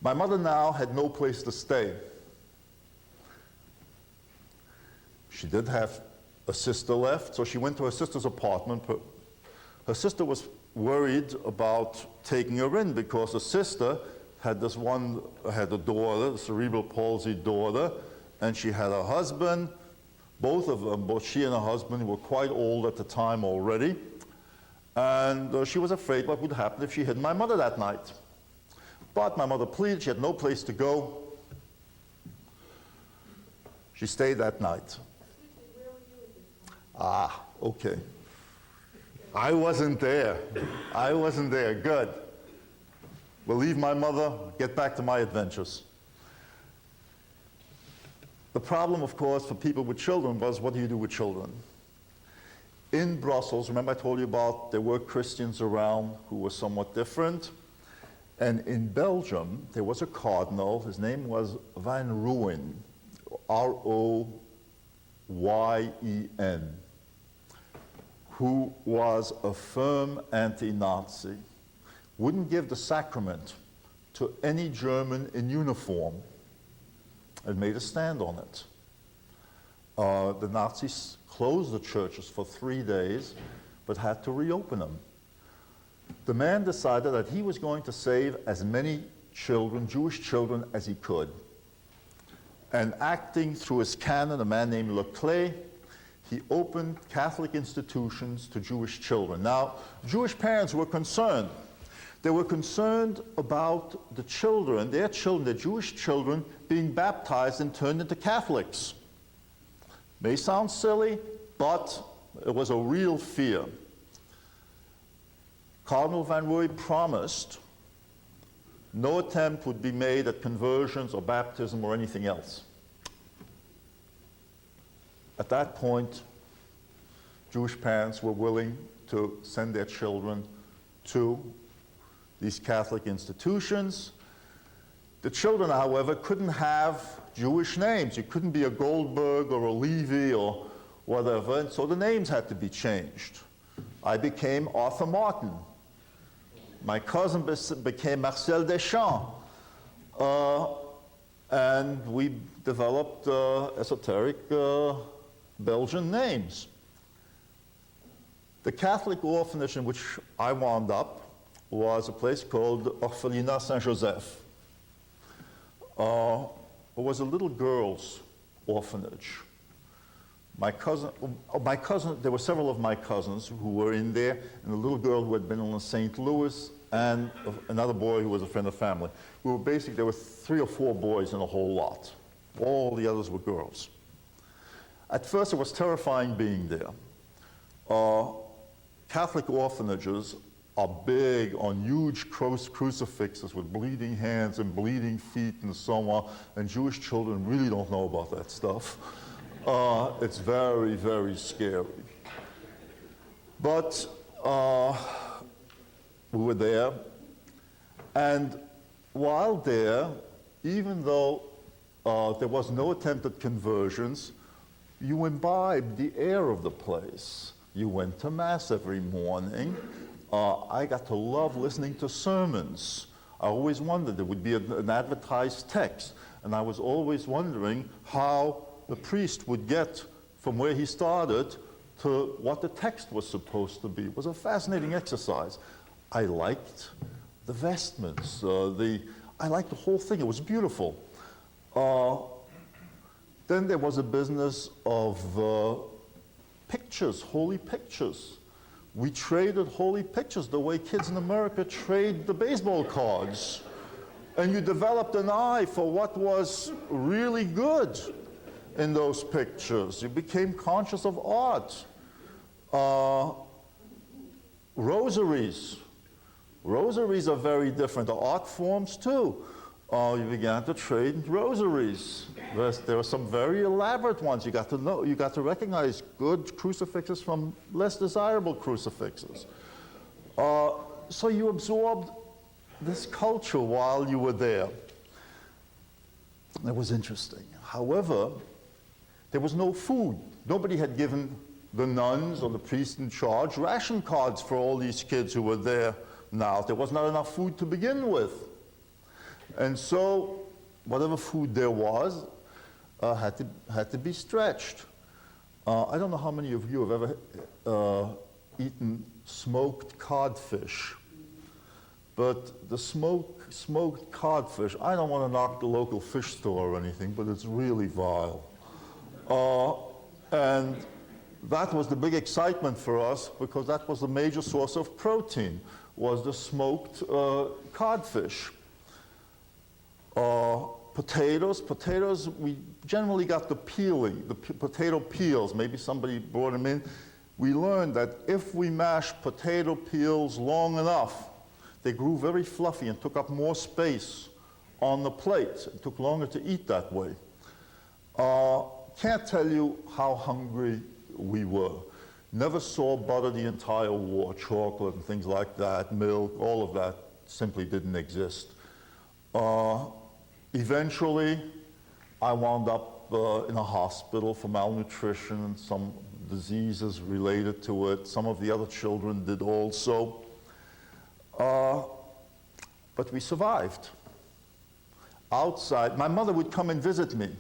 My mother now had no place to stay. She did have a sister left, so she went to her sister's apartment. Her sister was worried about taking her in because the sister had a daughter, a cerebral palsy daughter, and she had a husband. Both of them, both she and her husband, were quite old at the time already. And she was afraid what would happen if she hid my mother that night. But my mother pleaded, she had no place to go. She stayed that night. Where were you at this time? Ah, okay. I wasn't there. I wasn't there. Good. We'll leave my mother, get back to my adventures. The problem, of course, for people with children was, what do you do with children? In Brussels, remember I told you about there were Christians around who were somewhat different. And in Belgium, there was a cardinal, his name was Van Rooyen, R-O-Y-E-N, who was a firm anti-Nazi, wouldn't give the sacrament to any German in uniform, and made a stand on it. The Nazis closed the churches for 3 days, but had to reopen them. The man decided that he was going to save as many children, Jewish children, as he could. And acting through his canon, a man named Leclerc, he opened Catholic institutions to Jewish children. Now, Jewish parents were concerned. They were concerned about the children, their Jewish children, being baptized and turned into Catholics. May sound silly, but it was a real fear. Cardinal Van Rooyen promised no attempt would be made at conversions or baptism or anything else. At that point, Jewish parents were willing to send their children to these Catholic institutions. The children, however, couldn't have Jewish names. You couldn't be a Goldberg or a Levy or whatever, and so the names had to be changed. I became Arthur Martin. My cousin became Marcel Deschamps. And we developed esoteric Belgian names. The Catholic orphanage in which I wound up was a place called Orphelinat Saint-Joseph. It was a little girl's orphanage. My cousin, there were several of my cousins who were in there, and a little girl who had been in St. Louis, and another boy who was a friend of family. There were 3 or 4 boys in the whole lot. All the others were girls. At first, it was terrifying being there. Catholic orphanages are big on huge crucifixes with bleeding hands and bleeding feet and so on, and Jewish children really don't know about that stuff. It's very, very scary. But we were there, and while there, even though there was no attempt at conversions, you imbibed the air of the place. You went to Mass every morning. I got to love listening to sermons. I always wondered, there would be an advertised text, and I was always wondering how the priest would get from where he started to what the text was supposed to be. It was a fascinating exercise. I liked the vestments. I liked the whole thing. It was beautiful. Then there was a business of pictures, holy pictures. We traded holy pictures the way kids in America trade the baseball cards. And you developed an eye for what was really good in those pictures. You became conscious of art. Rosaries. Rosaries are very different. The art forms too. You began to trade rosaries. There are some very elaborate ones. You got to recognize good crucifixes from less desirable crucifixes. So you absorbed this culture while you were there. It was interesting. However, there was no food. Nobody had given the nuns or the priests in charge ration cards for all these kids who were there now. There was not enough food to begin with. And so whatever food there was had to be stretched. I don't know how many of you have ever eaten smoked codfish. But the smoked codfish, I don't want to knock the local fish store or anything, but it's really vile. And that was the big excitement for us because that was the major source of protein, was the smoked codfish. Potatoes, we generally got the peeling, the potato peels. Maybe somebody brought them in. We learned that if we mashed potato peels long enough, they grew very fluffy and took up more space on the plate. It took longer to eat that way. Can't tell you how hungry we were. Never saw butter the entire war, chocolate and things like that, milk, all of that simply didn't exist. Eventually, I wound up in a hospital for malnutrition and some diseases related to it. Some of the other children did also. But we survived. Outside, my mother would come and visit me.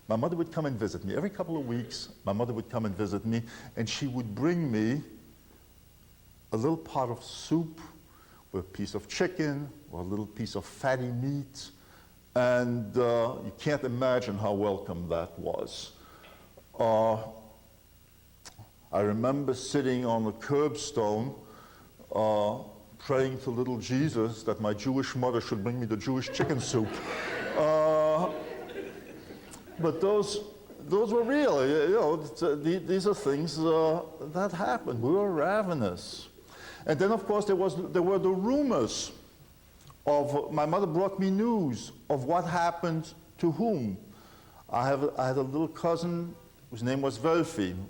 My mother would come and visit me. Every couple of weeks, my mother would come and visit me, and she would bring me a little pot of soup with a piece of chicken or a little piece of fatty meat. And you can't imagine how welcome that was. I remember sitting on the curbstone praying to little Jesus that my Jewish mother should bring me the Jewish chicken soup. But those were real. You know, these are things that happened. We were ravenous. And then, of course, there were the rumors of, my mother brought me news of what happened to whom. I had a little cousin whose name was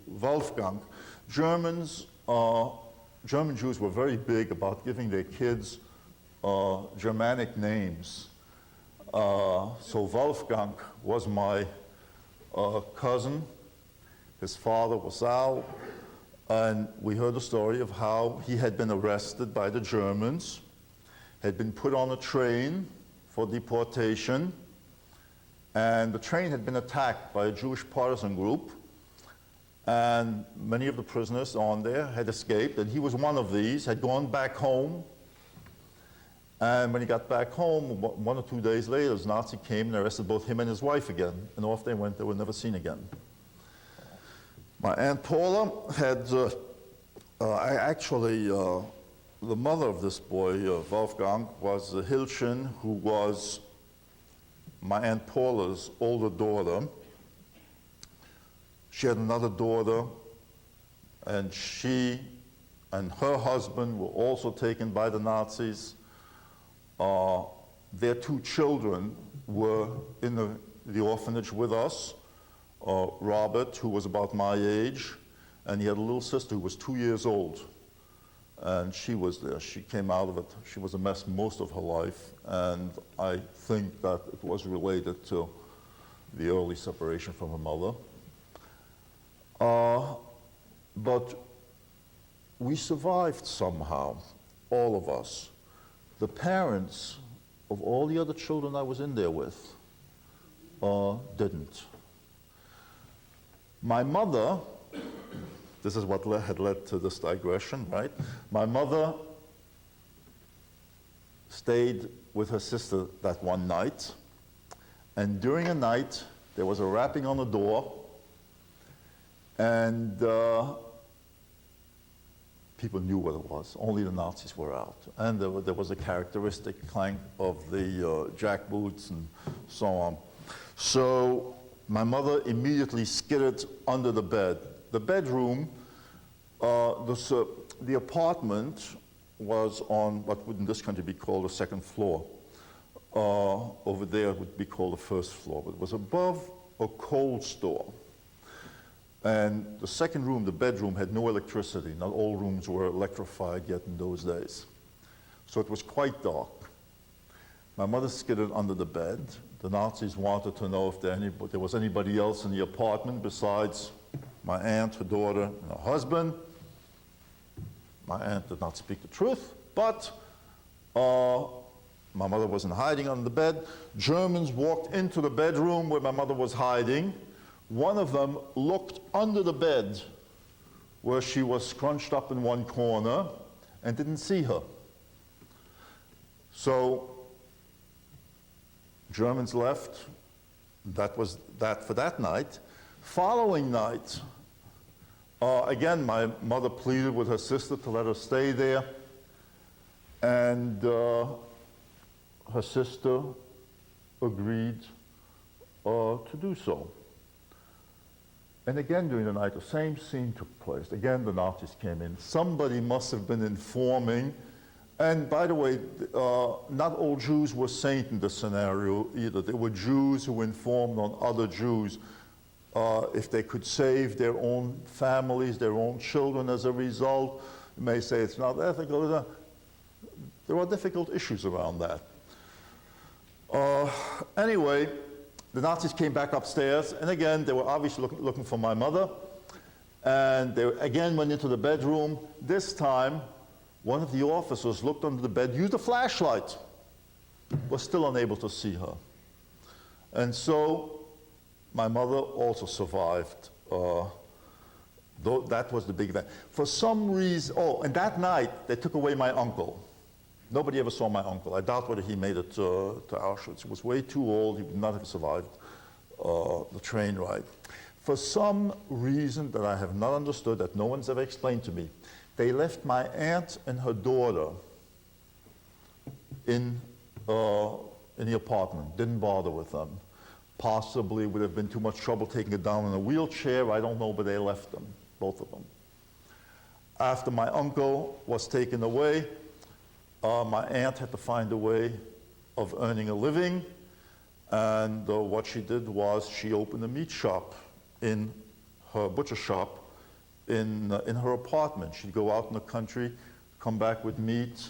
Wolfgang. German Jews were very big about giving their kids Germanic names. So Wolfgang was my cousin. His father was Al. And we heard the story of how he had been arrested by the Germans, had been put on a train for deportation, and the train had been attacked by a Jewish partisan group, and many of the prisoners on there had escaped, and he was one of these, had gone back home, and when he got back home, 1 or 2 days later, the Nazi came and arrested both him and his wife again, and off they went. They were never seen again. My Aunt Paula had, the mother of this boy, Wolfgang, was Hilchen, who was my Aunt Paula's older daughter. She had another daughter, and she and her husband were also taken by the Nazis. Their 2 children were in the orphanage with us. Robert, who was about my age, and he had a little sister who was 2 years old. And she was there. She came out of it. She was a mess most of her life, and I think that it was related to the early separation from her mother. But we survived somehow, all of us. The parents of all the other children I was in there with didn't. My mother, this is what had led to this digression, right? My mother stayed with her sister that one night, and during a night, there was a rapping on the door, and people knew what it was. Only the Nazis were out. And there was a characteristic clank of the jackboots and so on. So my mother immediately skidded under the bed. The bedroom, the apartment was on what would in this country be called the second floor. Over there would be called the first floor. But it was above a coal store. And the second room, the bedroom, had no electricity. Not all rooms were electrified yet in those days. So it was quite dark. My mother skidded under the bed. The Nazis wanted to know if there was anybody else in the apartment besides my aunt, her daughter, and her husband. My aunt did not speak the truth, but My mother wasn't hiding under the bed. Germans walked into the bedroom where my mother was hiding. One of them looked under the bed where she was scrunched up in one corner and didn't see her. So Germans left. That was that for that night. Following night, again, my mother pleaded with her sister to let her stay there. And her sister agreed to do so. And again, during the night, the same scene took place. Again, the Nazis came in. Somebody must have been informing. And by the way, not all Jews were saints in this scenario either. There were Jews who informed on other Jews if they could save their own families, their own children as a result. You may say it's not ethical. There are difficult issues around that. Anyway, the Nazis came back upstairs, and again, they were obviously looking for my mother. And they again went into the bedroom. This time, one of the officers looked under the bed, used a flashlight, was still unable to see her. And so my mother also survived. Though that was the big event. For some reason, and that night, they took away my uncle. Nobody ever saw my uncle. I doubt whether he made it to Auschwitz. He was way too old. He would not have survived the train ride. For some reason that I have not understood, that no one's ever explained to me, they left my aunt and her daughter in the apartment, didn't bother with them. Possibly would have been too much trouble taking it down in a wheelchair. I don't know, but they left them, both of them. After my uncle was taken away, my aunt had to find a way of earning a living, and what she did was she opened a meat shop in her butcher shop in her apartment. She'd go out in the country, come back with meat,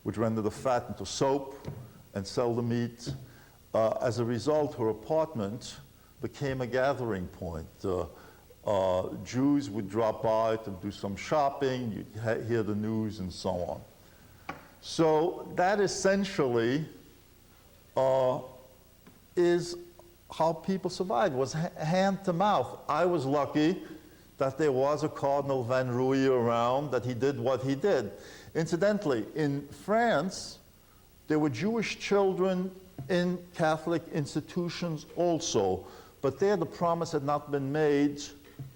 would render the fat into soap, and sell the meat. As a result, her apartment became a gathering point. Jews would drop by to do some shopping, you'd hear the news, and so on. So that essentially is how people survived, was hand to mouth. I was lucky that there was a Cardinal Van Ruy around, that he did what he did. Incidentally, in France, there were Jewish children in Catholic institutions also, but there the promise had not been made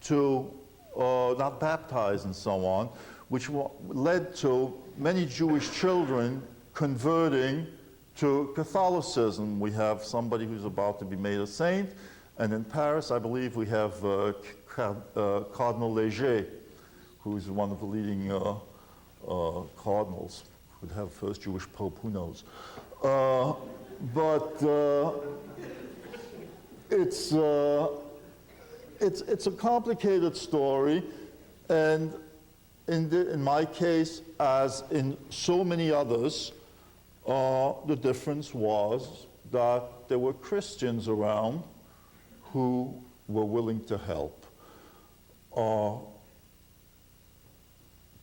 to not baptize and so on, which led to many Jewish children converting to Catholicism. We have somebody who's about to be made a saint, and in Paris, I believe we have Cardinal Léger, who's one of the leading cardinals. Would have first Jewish pope, who knows? But it's a complicated story, and in my case, as in so many others, the difference was that there were Christians around who were willing to help.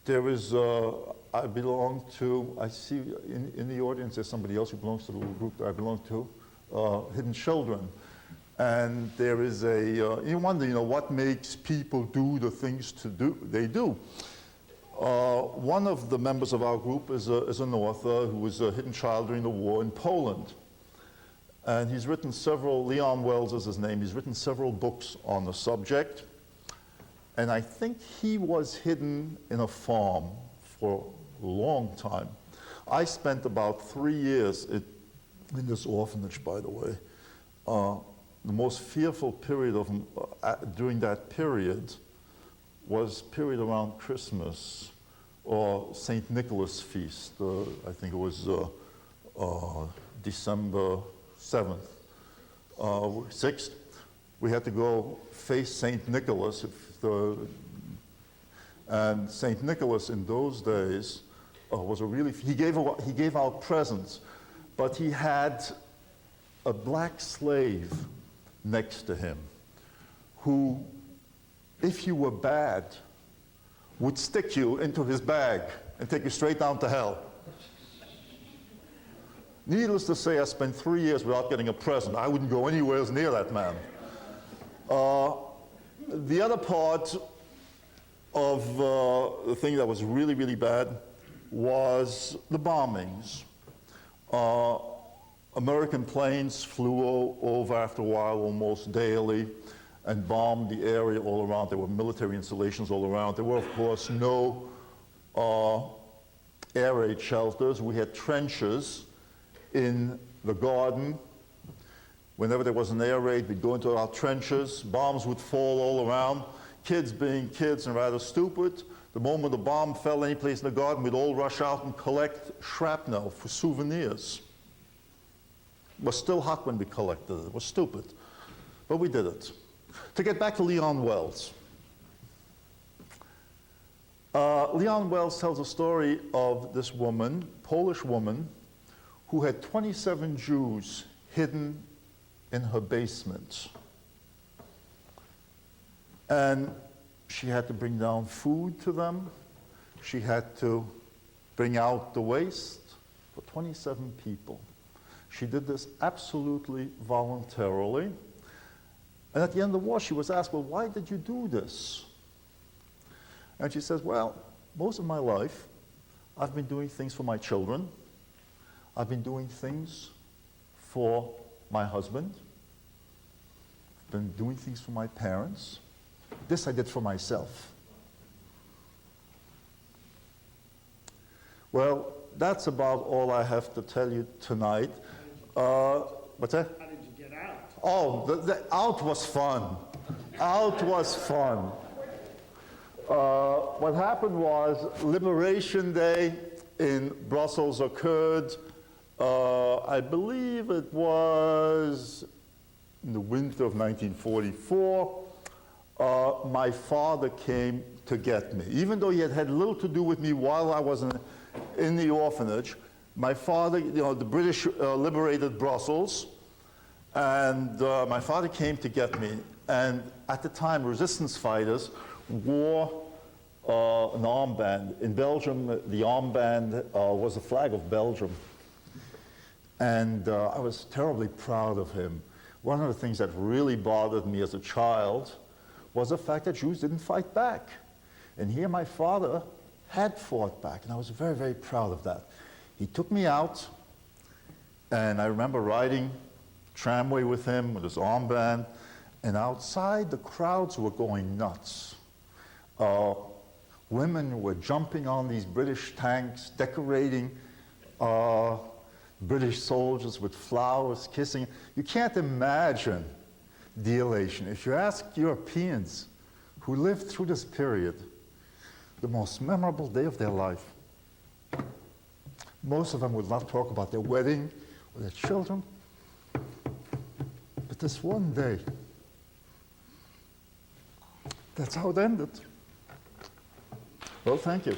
There is, I belong to, I see in the audience there's somebody else who belongs to the little group that I belong to, Hidden Children. And there is you wonder, what makes people do the things they do. One of the members of our group is an author who was a hidden child during the war in Poland. And he's written several, Leon Wells is his name, he's written several books on the subject. And I think he was hidden in a farm for a long time. I spent about 3 years in this orphanage, by the way. The most fearful period during that period was period around Christmas or St. Nicholas feast. I think it was December 7th, 6th. We had to go face St. Nicholas. And St. Nicholas in those days was a really, he gave out presents, but he had a black slave next to him who, if you were bad, would stick you into his bag and take you straight down to hell. Needless to say, I spent 3 years without getting a present. I wouldn't go anywhere near that man. The other part of the thing that was really, really bad was the bombings. American planes flew over after a while almost daily and bombed the area all around. There were military installations all around. There were, of course, no air raid shelters. We had trenches in the garden. Whenever there was an air raid, we'd go into our trenches. Bombs would fall all around. Kids being kids and rather stupid, the moment a bomb fell any place in the garden, we'd all rush out and collect shrapnel for souvenirs. It was still hot when we collected it. It was stupid, but we did it. To get back to Leon Wells. Leon Wells tells a story of this woman, Polish woman, who had 27 Jews hidden in her basement. And she had to bring down food to them. She had to bring out the waste for 27 people. She did this absolutely voluntarily. And at the end of the war, she was asked, well, why did you do this? And she says, well, most of my life, I've been doing things for my children. I've been doing things for my husband. I've been doing things for my parents. This I did for myself. Well, that's about all I have to tell you tonight. What's that? How did you get out? Oh, the out was fun. Out was fun. What happened was Liberation Day in Brussels occurred, I believe it was in the winter of 1944. My father came to get me. Even though he had had little to do with me while I was in the orphanage, my father, the British liberated Brussels, and my father came to get me. And at the time, resistance fighters wore an armband. In Belgium, the armband was the flag of Belgium. And I was terribly proud of him. One of the things that really bothered me as a child was the fact that Jews didn't fight back. And here my father had fought back, and I was very, very proud of that. He took me out, and I remember riding tramway with him with his armband, and outside the crowds were going nuts. Women were jumping on these British tanks, decorating British soldiers with flowers, kissing. You can't imagine the elation. If you ask Europeans who lived through this period, the most memorable day of their life, most of them would not talk about their wedding or their children, but this one day, that's how it ended. Well, thank you.